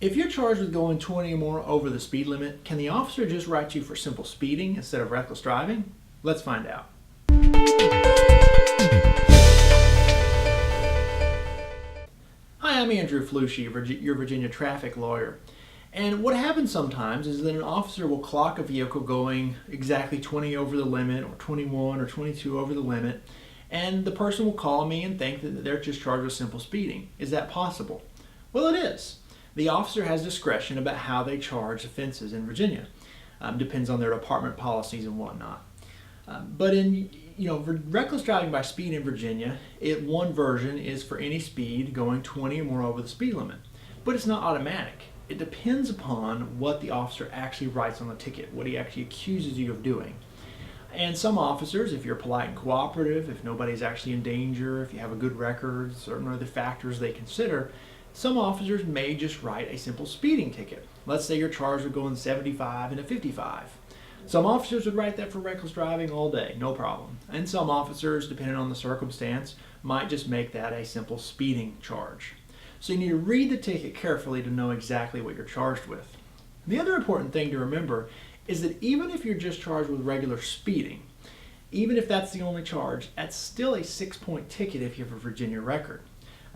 If you're charged with going 20 or more over the speed limit, can the officer just write you for simple speeding instead of reckless driving? Let's find out. Hi, I'm Andrew Flushy, your Virginia traffic lawyer. And what happens sometimes is that an officer will clock a vehicle going exactly 20 over the limit, or 21 or 22 over the limit, and the person will call me and think that they're just charged with simple speeding. Is that possible? Well, it is. The officer has discretion about how they charge offenses in Virginia. Depends on their department policies and whatnot. But in reckless driving by speed in Virginia, one version is for any speed going 20 or more over the speed limit. But it's not automatic. It depends upon what the officer actually writes on the ticket, what he actually accuses you of doing. And some officers, if you're polite and cooperative, if nobody's actually in danger, if you have a good record, certain other factors they consider, some officers may just write a simple speeding ticket. Let's say you're charged with going 75 and a 55. Some officers would write that for reckless driving all day, no problem. And some officers, depending on the circumstance, might just make that a simple speeding charge. So you need to read the ticket carefully to know exactly what you're charged with. The other important thing to remember is that even if you're just charged with regular speeding, even if that's the only charge, that's still a 6-point ticket if you have a Virginia record.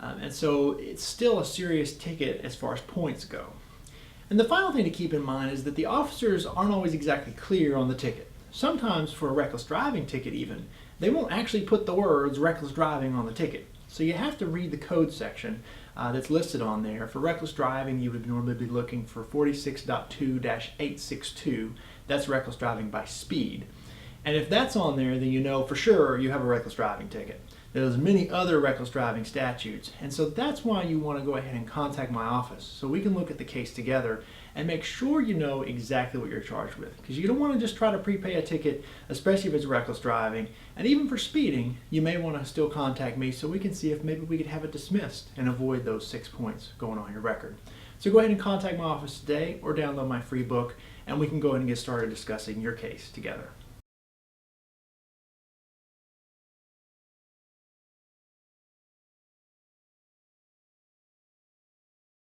And so it's still a serious ticket as far as points go. And the final thing to keep in mind is that the officers aren't always exactly clear on the ticket. Sometimes for a reckless driving ticket even, they won't actually put the words reckless driving on the ticket. So you have to read the code section that's listed on there. For reckless driving, you would normally be looking for 46.2-862. That's reckless driving by speed. And if that's on there, then you know for sure you have a reckless driving ticket. There's many other reckless driving statutes, and so that's why you want to go ahead and contact my office so we can look at the case together and make sure you know exactly what you're charged with. Because you don't want to just try to prepay a ticket, especially if it's reckless driving. And even for speeding, you may want to still contact me so we can see if maybe we could have it dismissed and avoid those 6 points going on your record. So go ahead and contact my office today or download my free book, and we can go ahead and get started discussing your case together.